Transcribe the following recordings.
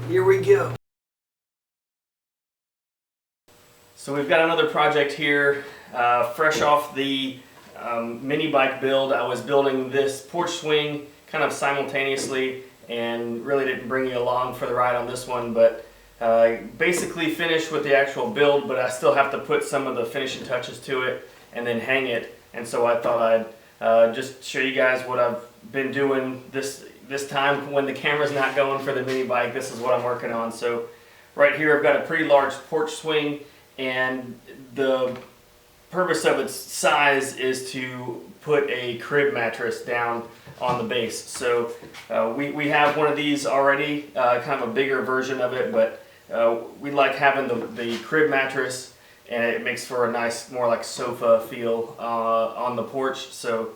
Here we go. So we've got another project here, fresh off the mini bike build. I was building this porch swing kind of simultaneously and really didn't bring you along for the ride on this one, but basically finished with the actual build, but I still have to put some of the finishing touches to it and then hang it. And so I thought I'd just show you guys what I've been doing this time when the camera's not going for the mini bike. This is what I'm working on. So right here I've got a pretty large porch swing, and the purpose of its size is to put a crib mattress down on the base. So we have one of these already, kind of a bigger version of it, but we like having the crib mattress, and it makes for a nice, more like sofa feel on the porch. So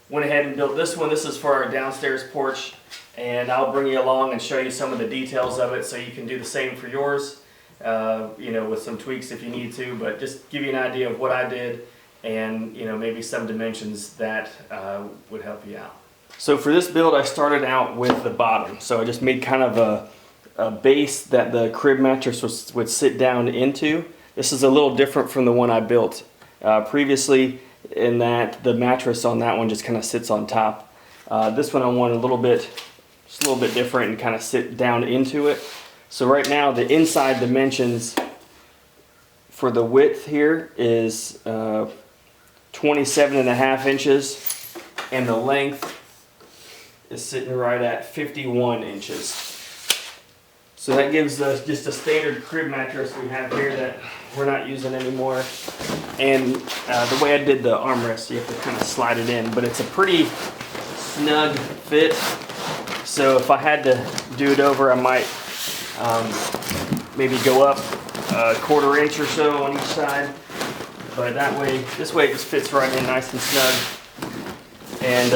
went ahead and built this one. This is for our downstairs porch, and I'll bring you along and show you some of the details of it so you can do the same for yours, you know, with some tweaks if you need to, but just give you an idea of what I did and, you know, maybe some dimensions that would help you out. So for this build, I started out with the bottom. So I just made kind of a base that the crib mattress would sit down into. This is a little different from the one I built previously, in that the mattress on that one just kind of sits on top. This one I want just a little bit different and kind of sit down into it. So right now the inside dimensions for the width here is 27.5 inches, and the length is sitting right at 51 inches. So that gives us just a standard crib mattress we have here that we're not using anymore. And the way I did the armrest, you have to kind of slide it in, but it's a pretty snug fit. So if I had to do it over, I might maybe go up a 1/4 inch or so on each side. But this way it just fits right in nice and snug, and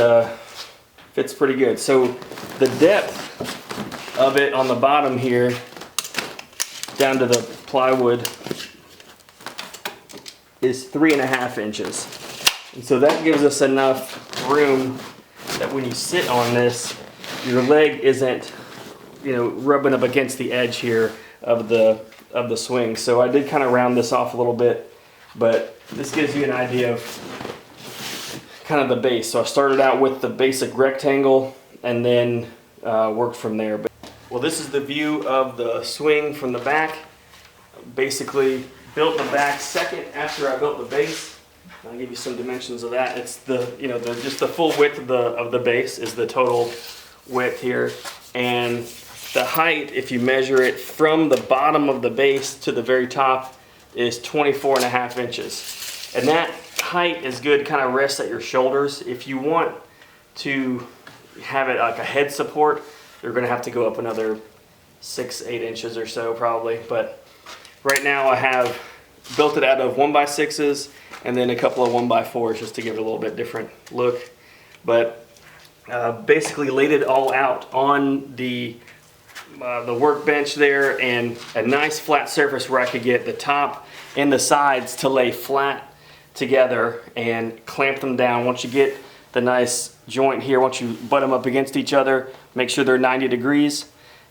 fits pretty good. So the depth of it on the bottom here, down to the plywood, is 3.5 inches. And so that gives us enough room that when you sit on this, your leg isn't, you know, rubbing up against the edge here of the swing. So I did kind of round this off a little bit, but this gives you an idea of kind of the base. So I started out with the basic rectangle and then worked from there. Well, this is the view of the swing from the back. Basically built the back second after I built the base. I'll give you some dimensions of that. It's just the full width of the base is the total width here, and the height, if you measure it from the bottom of the base to the very top, is 24.5 inches. And that height is good to kind of rest at your shoulders. If you want to have it like a head support, you're going to have to go up another 6-8 inches or so probably. But right now I have built it out of 1x6s and then a couple of 1x4s just to give it a little bit different look. But basically laid it all out on the workbench there, and a nice flat surface where I could get the top and the sides to lay flat together and clamp them down. Once you get the nice joint here, once you butt them up against each other, make sure they're 90 degrees,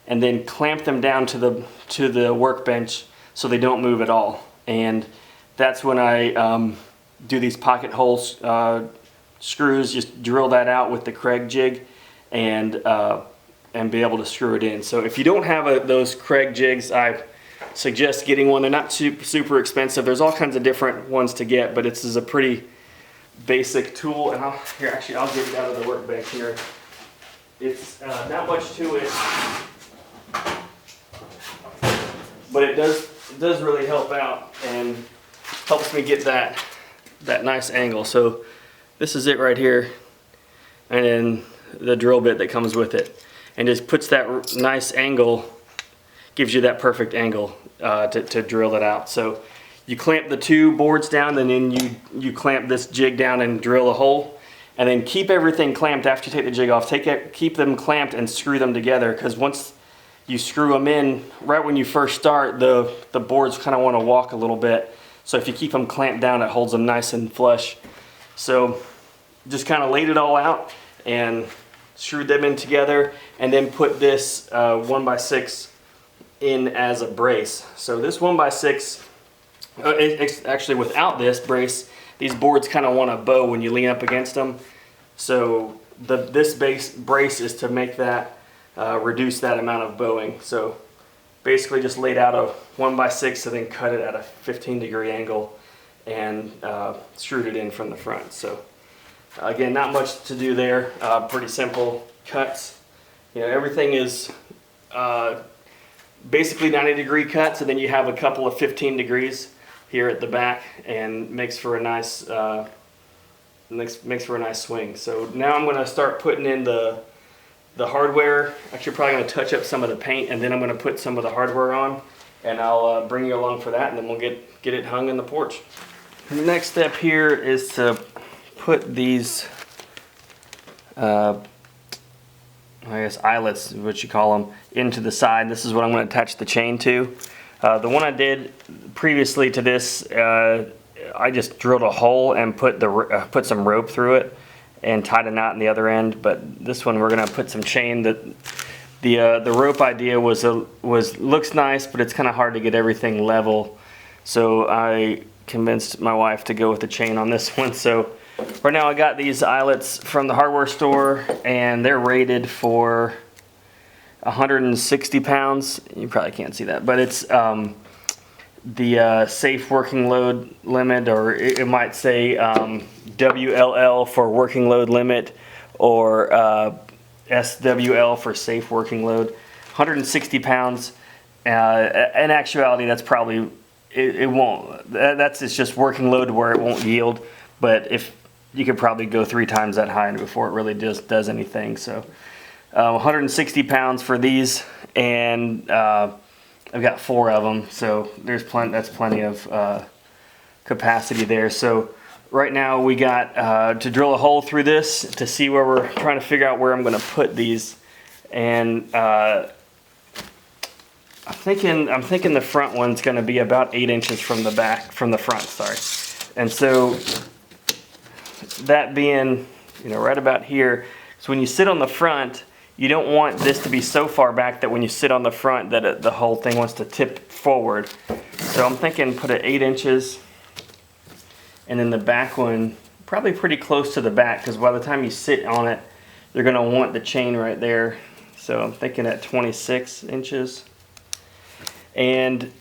and then clamp them down to the workbench so they don't move at all. And that's when I do these pocket holes screws. Just drill that out with the Craig jig and be able to screw it in. So if you don't have those Craig jigs, I suggest getting one. They're not super expensive. There's all kinds of different ones to get, but this is a pretty basic tool. And I'll get it out of the workbench here. It's not much to it, but it does really help out and helps me get that nice angle. So this is it right here, and then the drill bit that comes with it, and just puts that nice angle, gives you that perfect angle to drill it out. So you clamp the two boards down, and then you clamp this jig down and drill a hole, and then keep everything clamped after you take the jig off. Keep them clamped and screw them together, because once you screw them in, right when you first start, the boards kind of want to walk a little bit. So if you keep them clamped down, it holds them nice and flush. So just kind of laid it all out and screwed them in together, and then put this 1x6 in as a brace. So this 1x6, actually without this brace, these boards kind of want to bow when you lean up against them. So this brace is to make that reduce that amount of bowing. So basically just laid out a 1x6 and then cut it at a 15-degree angle and screwed it in from the front. So again, not much to do there. Pretty simple cuts. You know, everything is basically 90-degree cuts, and then you have a couple of 15 degrees here at the back, and makes for a nice makes for a nice swing. So now I'm going to start putting in the hardware. Actually, probably going to touch up some of the paint, and then I'm going to put some of the hardware on, and I'll bring you along for that, and then we'll get it hung in the porch. And the next step here is to put these I guess eyelets, what you call them, into the side. This is what I'm going to attach the chain to. The one I did previously to this, I just drilled a hole and put some rope through it and tied a knot in the other end. But this one we're going to put some chain. The rope idea was looks nice, but it's kind of hard to get everything level. So I convinced my wife to go with the chain on this one. So right now I got these eyelets from the hardware store, and they're rated for 160 pounds. You probably can't see that, but it's the safe working load limit, or it might say WLL for working load limit, or SWL for safe working load. 160 pounds. In actuality, that's probably, it won't, it's just working load where it won't yield, but if you could probably go 3 times that high before it really does anything. So 160 pounds for these, and I've got 4 of them, so that's plenty of capacity there. So right now we got to drill a hole through this to see where we're trying to figure out where I'm going to put these, and I'm thinking the front one's going to be about 8 inches from the front, sorry. And so that being, right about here, so when you sit on the front, you don't want this to be so far back that when you sit on the front that the whole thing wants to tip forward. So I'm thinking put it 8 inches, and then the back one probably pretty close to the back, because by the time you sit on it, you're going to want the chain right there. So I'm thinking at 26 inches. And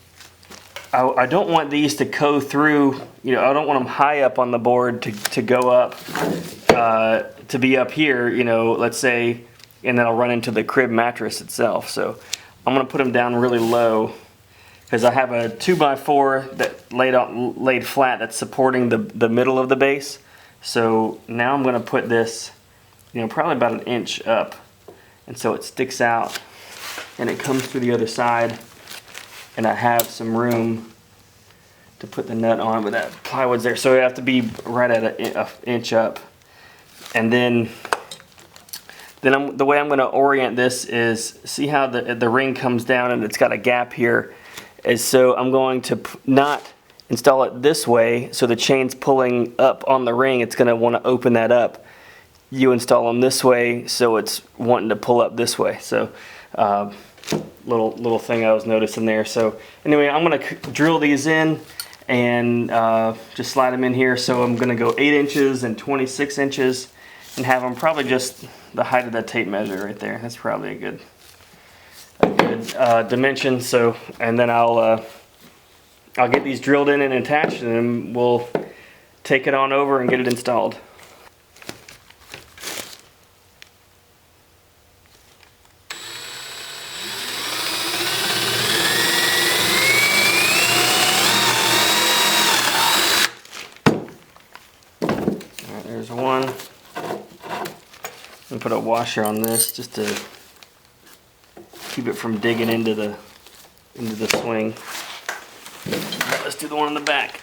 I don't want these to go through, I don't want them high up on the board to go up, to be up here, let's say, and then I'll run into the crib mattress itself. So I'm going to put them down really low, because I have a 2x4 that laid flat that's supporting the middle of the base. So now I'm going to put this, probably about 1 inch up, and so it sticks out and it comes through the other side, and I have some room to put the nut on, but that plywood's there, so it have to be right at an inch up. And then the way I'm going to orient this is, see how the ring comes down and it's got a gap here, is so I'm going to not install it this way, so the chain's pulling up on the ring, it's going to want to open that up. You install them this way, so it's wanting to pull up this way. So little thing I was noticing there. So anyway, I'm going to drill these in and just slide them in here. So I'm going to go 8 inches and 26 inches and have them probably just the height of that tape measure right there. That's probably a good dimension. So, and then I'll get these drilled in and attached, and then we'll take it on over and get it installed. There's one. I'm gonna put a washer on this just to keep it from digging into the swing. Let's do the one in the back.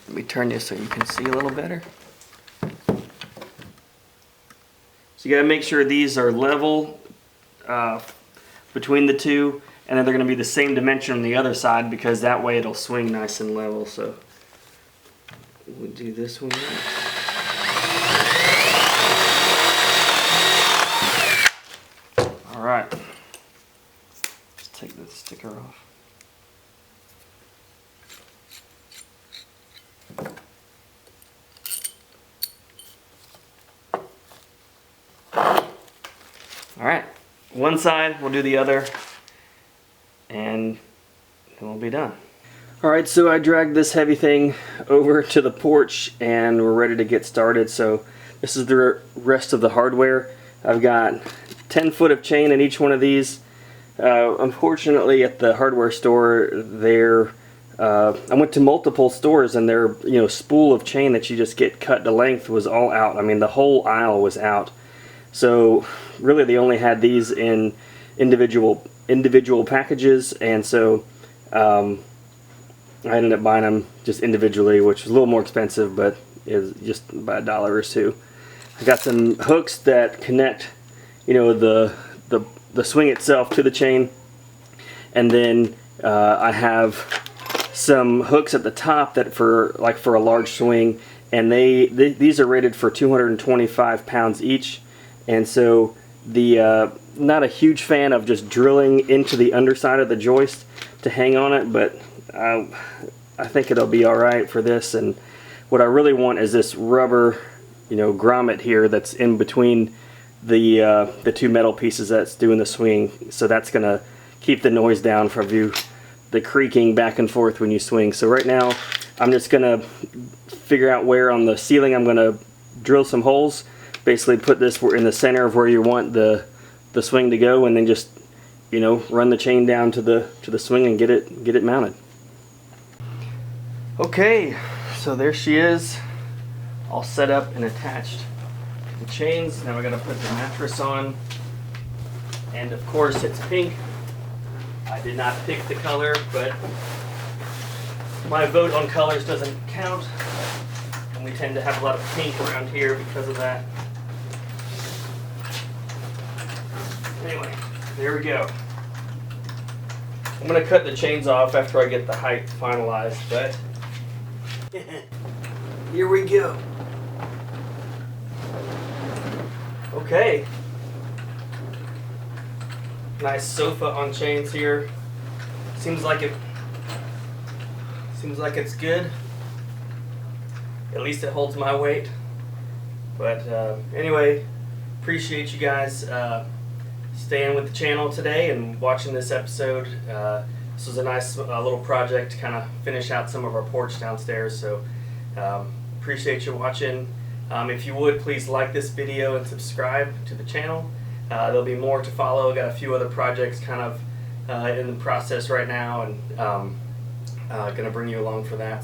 Let me turn this so you can see a little better. So you gotta make sure these are level between the two, and then they're gonna be the same dimension on the other side, because that way it'll swing nice and level. So we'll do this one next. All right. take the sticker off. Alright, one side, we'll do the other, and then we'll be done. Alright, so I dragged this heavy thing over to the porch and we're ready to get started. So this is the rest of the hardware. I've got 10 foot of chain in each one of these. Unfortunately at the hardware store I went to multiple stores and their spool of chain that you just get cut to length was all out. I mean, the whole aisle was out. So really they only had these in individual packages, and so I ended up buying them just individually, which was a little more expensive, but is just about $1 or $2. I got some hooks that connect the swing itself to the chain, and then I have some hooks at the top that for a large swing, and these are rated for 225 pounds each. And so not a huge fan of just drilling into the underside of the joist to hang on it, but I think it'll be alright for this. And what I really want is this rubber grommet here that's in between the two metal pieces that's doing the swing, so that's gonna keep the noise down from the creaking back and forth when you swing. So right now I'm just gonna figure out where on the ceiling I'm gonna drill some holes, basically put this in the center of where you want the swing to go, and then just run the chain down to the swing and get it mounted. Okay, so there she is, all set up and attached to the chains. Now we're gonna put the mattress on, and of course it's pink. I did not pick the color, but my vote on colors doesn't count, and we tend to have a lot of pink around here because of that. Anyway, there we go. I'm going to cut the chains off after I get the height finalized, but here we go. Okay. Nice sofa on chains here. Seems like it's good. At least it holds my weight. But anyway, appreciate you guys staying with the channel today and watching this episode. This was a nice little project to kind of finish out some of our porch downstairs, so appreciate you watching. If you would, please like this video and subscribe to the channel. There'll be more to follow. Got a few other projects kind of in the process right now, and gonna bring you along for that.